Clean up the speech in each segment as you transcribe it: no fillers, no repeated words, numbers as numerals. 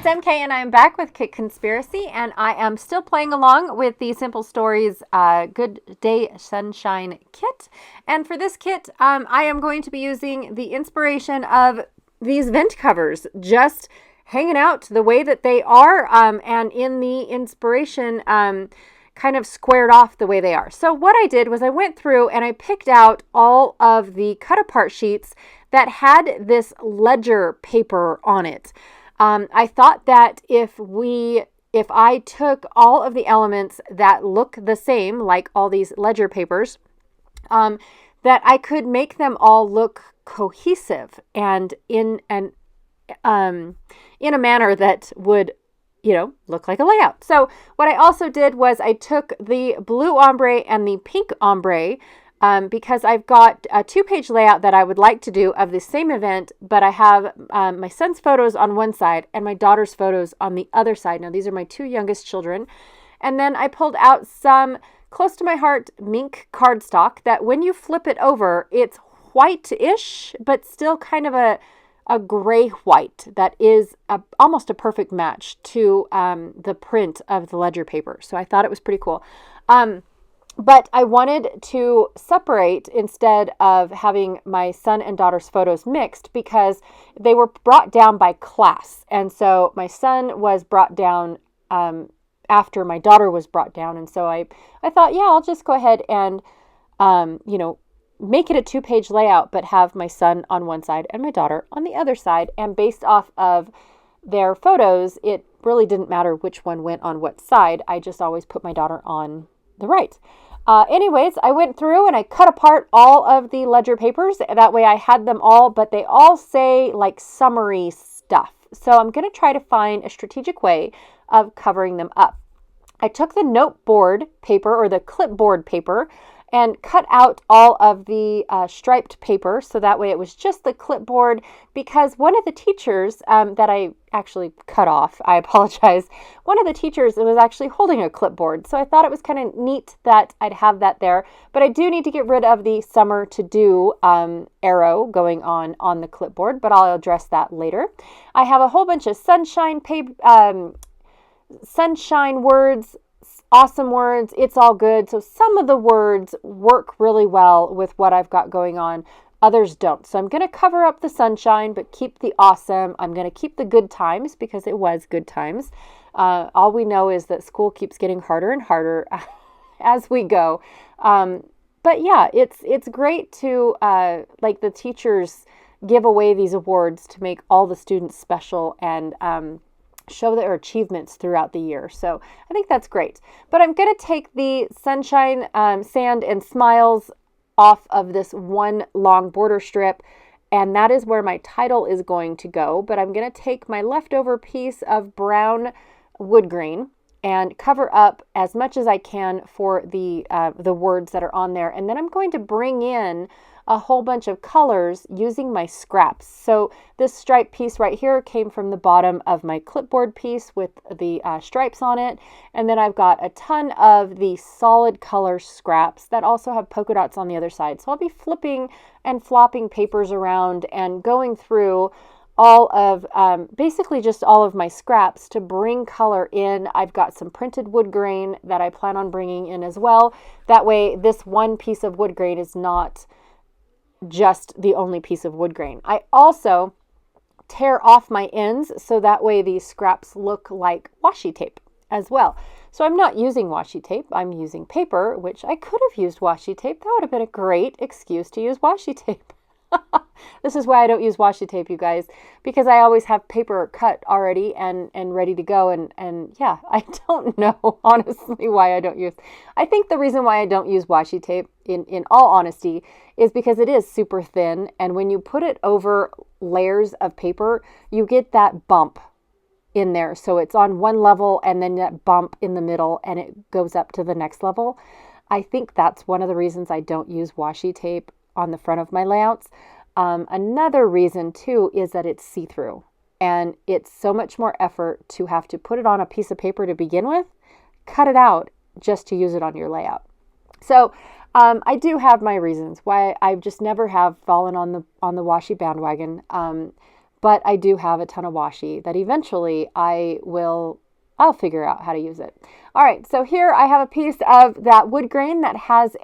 it's MK, and I am back with Kit Conspiracy, and I am still playing along with the Simple Stories Good Day Sunshine kit. And for this kit, I am going to be using the inspiration of these vent covers, just hanging out the way that they are, and in the inspiration, kind of squared off the way they are. So what I did was I went through and I picked out all of the cut apart sheets that had this ledger paper on it. I thought that if I took all of the elements that look the same, like all these ledger papers, that I could make them all look cohesive and in a manner that would, look like a layout. So what I also did was I took the blue ombre and the pink ombre, because I've got a 2-page layout that I would like to do of the same event, but I have my son's photos on one side and my daughter's photos on the other side. Now, these are my 2 youngest children. And then I pulled out some close to my heart mink cardstock that when you flip it over, it's white-ish, but still kind of a gray white that is almost a perfect match to the print of the ledger paper. So I thought it was pretty cool. But I wanted to separate instead of having my son and daughter's photos mixed because they were brought down by class. And so my son was brought down after my daughter was brought down. And so I thought, yeah, I'll just go ahead and, make it a 2-page layout, but have my son on one side and my daughter on the other side. And based off of their photos, it really didn't matter which one went on what side. I just always put my daughter on the right. Anyways, I went through and I cut apart all of the ledger papers. That way I had them all, but they all say like summary stuff. So I'm going to try to find a strategic way of covering them up. I took the noteboard paper or the clipboard paper and cut out all of the striped paper, so that way it was just the clipboard, because one of the teachers that I actually cut off, I apologize, one of the teachers was actually holding a clipboard, so I thought it was kind of neat that I'd have that there, but I do need to get rid of the summer to do arrow going on the clipboard, but I'll address that later. I have a whole bunch of sunshine words, awesome words, it's all good. So some of the words work really well with what I've got going on. Others don't. So I'm going to cover up the sunshine, but keep the awesome. I'm going to keep the good times because it was good times. All we know is that school keeps getting harder and harder as we go. But yeah, it's great to, like the teachers give away these awards to make all the students special and, show their achievements throughout the year. So I think that's great. But I'm going to take the sunshine, sand, and smiles off of this one long border strip, and that is where my title is going to go. But I'm going to take my leftover piece of brown wood grain and cover up as much as I can for the words that are on there. And then I'm going to bring in a whole bunch of colors using my scraps. So this stripe piece right here came from the bottom of my clipboard piece with the stripes on it. And then I've got a ton of the solid color scraps that also have polka dots on the other side. So I'll be flipping and flopping papers around and going through all of, basically just all of my scraps to bring color in. I've got some printed wood grain that I plan on bringing in as well. That way this one piece of wood grain is not just the only piece of wood grain. I also tear off my ends so that way these scraps look like washi tape as well. So I'm not using washi tape, I'm using paper, which I could have used washi tape. That would have been a great excuse to use washi tape. This is why I don't use washi tape, you guys, because I always have paper cut already and ready to go. And yeah, I don't know, honestly, why I don't use. I think the reason why I don't use washi tape, in all honesty, is because it is super thin. And when you put it over layers of paper, you get that bump in there. So it's on one level and then that bump in the middle and it goes up to the next level. I think that's one of the reasons I don't use washi tape on the front of my layouts. Another reason too is that it's see-through and it's so much more effort to have to put it on a piece of paper to begin with, cut it out just to use it on your layout. So I do have my reasons why I just never have fallen on the washi bandwagon. but I do have a ton of washi that eventually I'll figure out how to use it. All right, so here I have a piece of that wood grain that has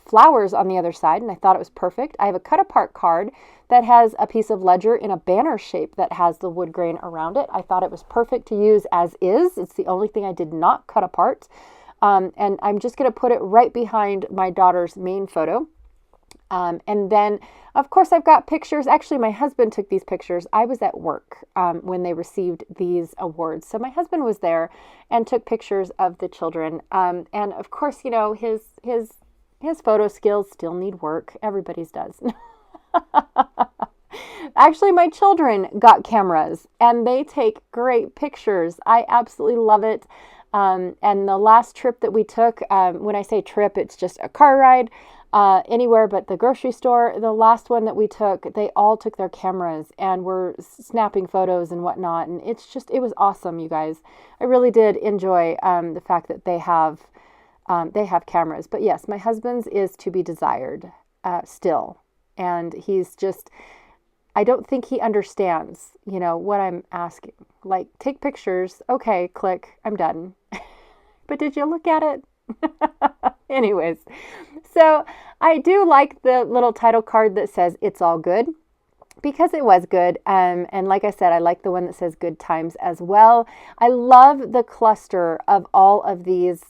flowers on the other side, and I thought it was perfect. I have a cut apart card that has a piece of ledger in a banner shape that has the wood grain around it. I thought it was perfect to use as is. It's the only thing I did not cut apart. And I'm just going to put it right behind my daughter's main photo. And then, of course, I've got pictures. Actually, my husband took these pictures. I was at work when they received these awards. So my husband was there and took pictures of the children. And of course, you know, his photo skills still need work. Everybody's does. Actually, my children got cameras and they take great pictures. I absolutely love it. And the last trip that we took, when I say trip, it's just a car ride anywhere but the grocery store. The last one that we took, they all took their cameras and were snapping photos and whatnot. And it was awesome, you guys. I really did enjoy the fact that they have cameras. But yes, my husband's is to be desired still. And I don't think he understands, you know, what I'm asking. Like, take pictures. Okay, click. I'm done. But did you look at it? Anyways, so I do like the little title card that says "It's all good," because it was good. And like I said, I like the one that says "Good times" as well. I love the cluster of all of these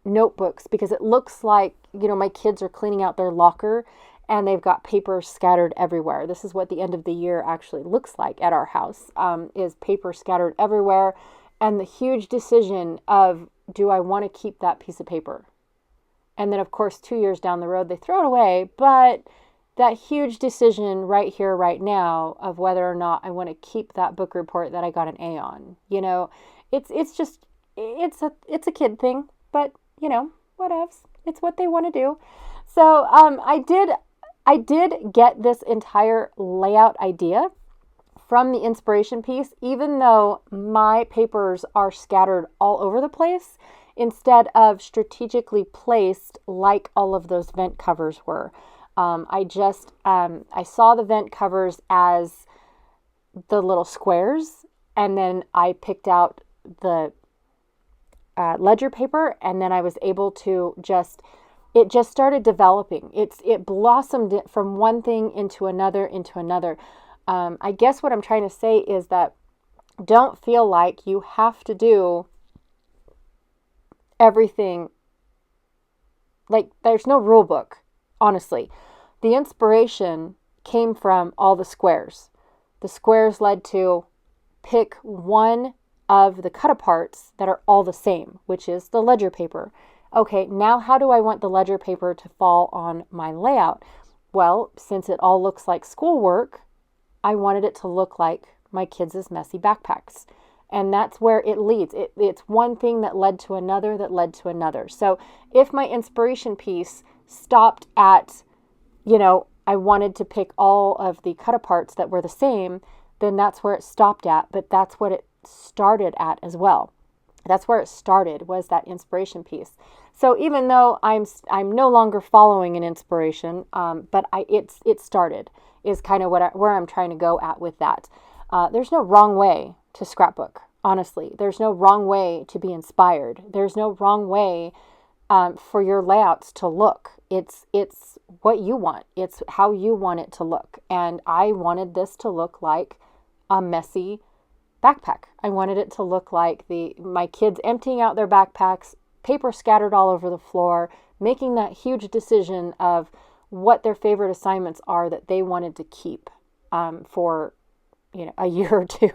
notebooks because it looks like, you know, my kids are cleaning out their locker and they've got paper scattered everywhere. This is what the end of the year actually looks like at our house, is paper scattered everywhere. And the huge decision of, do I want to keep that piece of paper? And then, of course, 2 years down the road, they throw it away. But that huge decision right here, right now, of whether or not I want to keep that book report that I got an A on. You know, it's a kid thing, but, you know, whatevs. It's what they want to do. So I did get this entire layout idea from the inspiration piece, even though my papers are scattered all over the place instead of strategically placed like all of those vent covers were. I saw the vent covers as the little squares, and then I picked out the ledger paper, and then I was able to it just started developing. It blossomed from one thing into another, I guess what I'm trying to say is that don't feel like you have to do everything. Like, there's no rule book, honestly. The inspiration came from all the squares. The squares led to pick one of the cut aparts that are all the same, which is the ledger paper. Okay, now how do I want the ledger paper to fall on my layout? Well, since it all looks like schoolwork, I wanted it to look like my kids' messy backpacks. And that's where it leads. It's one thing that led to another that led to another. So if my inspiration piece stopped at, you know, I wanted to pick all of the cut aparts that were the same, then that's where it stopped at. But that's what it started at as well. That's where it started, was that inspiration piece. So even though I'm no longer following an inspiration, but it started, is kind of where I'm trying to go at with that. There's no wrong way to scrapbook, honestly. There's no wrong way to be inspired. There's no wrong way for your layouts to look. It's what you want. It's how you want it to look. And I wanted this to look like a messy backpack. I wanted it to look like my kids emptying out their backpacks, paper scattered all over the floor, making that huge decision of what their favorite assignments are that they wanted to keep for, you know, a year or two.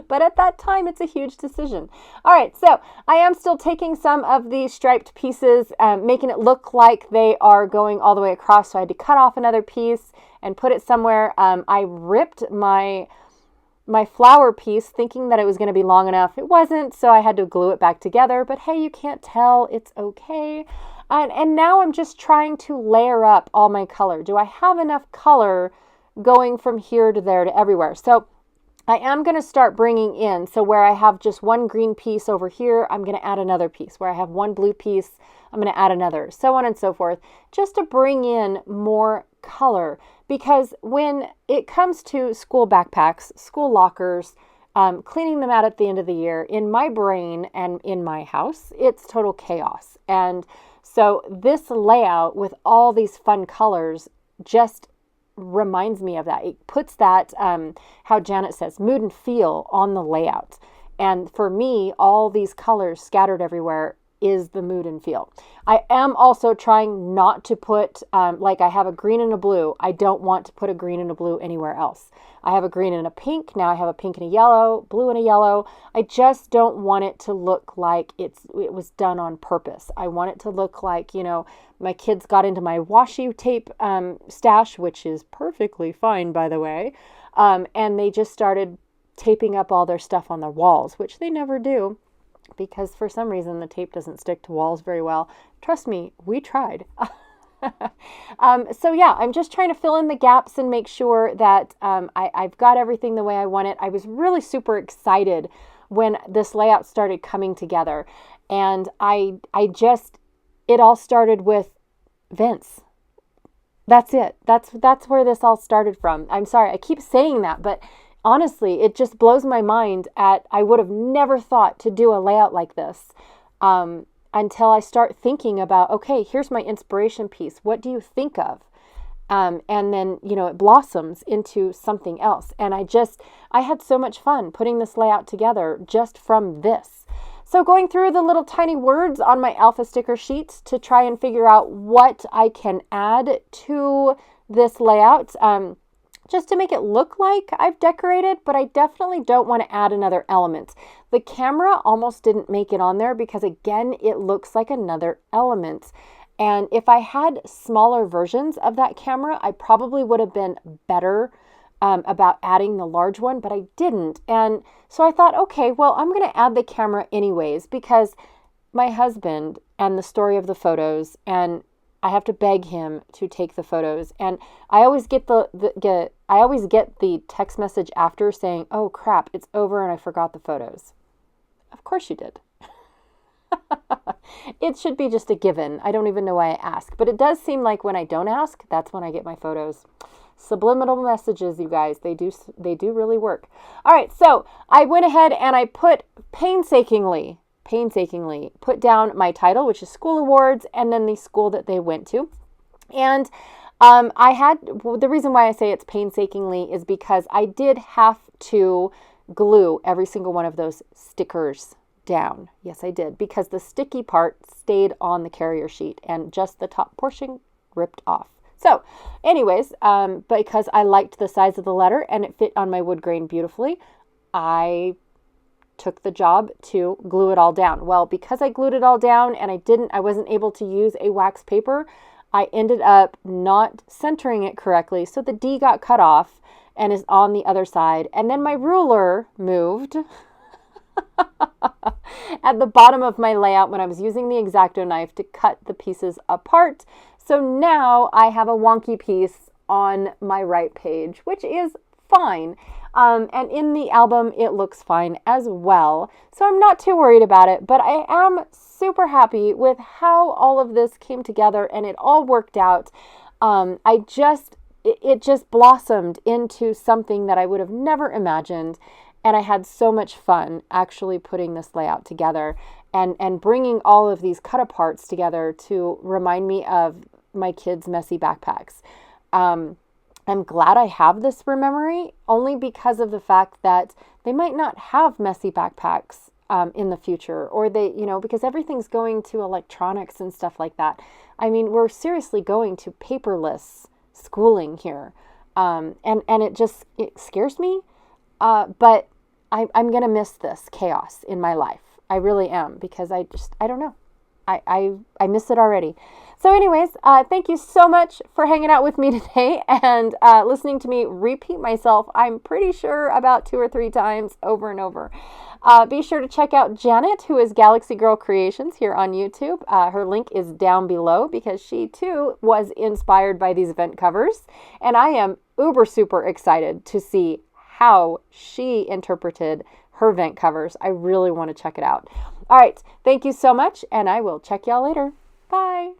But at that time, it's a huge decision. All right, so I am still taking some of these striped pieces, making it look like they are going all the way across. So I had to cut off another piece and put it somewhere. I ripped my flower piece thinking that it was going to be long enough. It wasn't, so I had to glue it back together. But hey, you can't tell. It's okay. And now I'm just trying to layer up all my color. Do I have enough color going from here to there to everywhere? So I am going to start bringing in, so where I have just one green piece over here, I'm going to add another piece. Where I have one blue piece, I'm going to add another, so on and so forth, just to bring in more color. Because when it comes to school backpacks, school lockers, cleaning them out at the end of the year, in my brain and in my house, it's total chaos. And so this layout with all these fun colors just reminds me of that. It puts that, how Janet says, mood and feel on the layout. And for me, all these colors scattered everywhere is the mood and feel. I am also trying not to put, like I have a green and a blue. I don't want to put a green and a blue anywhere else. I have a green and a pink. Now I have a pink and a yellow, blue and a yellow. I just don't want it to look like it was done on purpose. I want it to look like, my kids got into my washi tape stash, which is perfectly fine, by the way. And they just started taping up all their stuff on the walls, which they never do, because for some reason the tape doesn't stick to walls very well. Trust me, we tried. So yeah, I'm just trying to fill in the gaps and make sure that I've got everything the way I want it. I was really super excited when this layout started coming together, and it all started with Vince. That's it. That's where this all started from. I'm sorry, I keep saying that, but honestly, it just blows my mind I would have never thought to do a layout like this until I start thinking about, okay, here's my inspiration piece. What do you think of? And then, it blossoms into something else. And I had so much fun putting this layout together just from this. So going through the little tiny words on my alpha sticker sheets to try and figure out what I can add to this layout, just to make it look like I've decorated, but I definitely don't want to add another element. The camera almost didn't make it on there because, again, it looks like another element. And if I had smaller versions of that camera, I probably would have been better about adding the large one, but I didn't. And so I thought, okay, well, I'm going to add the camera anyways, because my husband and the story of the photos, and I have to beg him to take the photos. And I always get the text message after saying, "Oh crap, it's over and I forgot the photos." Of course you did. It should be just a given. I don't even know why I ask, but it does seem like when I don't ask, that's when I get my photos. Subliminal messages, you guys, they do really work. All right, so I went ahead and I put painstakingly put down my title, which is School Awards, and then the school that they went to. And the reason why I say it's painstakingly is because I did have to glue every single one of those stickers down. Yes, I did, because the sticky part stayed on the carrier sheet and just the top portion ripped off. So anyways, because I liked the size of the letter and it fit on my wood grain beautifully, I took the job to glue it all down. Well, because I glued it all down and I wasn't able to use a wax paper, I ended up not centering it correctly. So the D got cut off and is on the other side. And then my ruler moved at the bottom of my layout when I was using the X-Acto knife to cut the pieces apart. So now I have a wonky piece on my right page, which is fine. And in the album, it looks fine as well. So I'm not too worried about it, but I am super happy with how all of this came together and it all worked out. It just blossomed into something that I would have never imagined. And I had so much fun actually putting this layout together and bringing all of these cut aparts together to remind me of my kids' messy backpacks. I'm glad I have this for memory, only because of the fact that they might not have messy backpacks in the future, or because everything's going to electronics and stuff like that. I mean, we're seriously going to paperless schooling here. And it scares me. But I'm going to miss this chaos in my life. I really am, because I don't know. I miss it already. So anyways, thank you so much for hanging out with me today and listening to me repeat myself, I'm pretty sure about 2 or 3 times over and over. Be sure to check out Janet, who is Galaxy Girl Creations here on YouTube. Her link is down below because she too was inspired by these event covers. And I am uber super excited to see how she interpreted her vent covers. I really want to check it out. All right. Thank you so much, and I will check y'all later. Bye.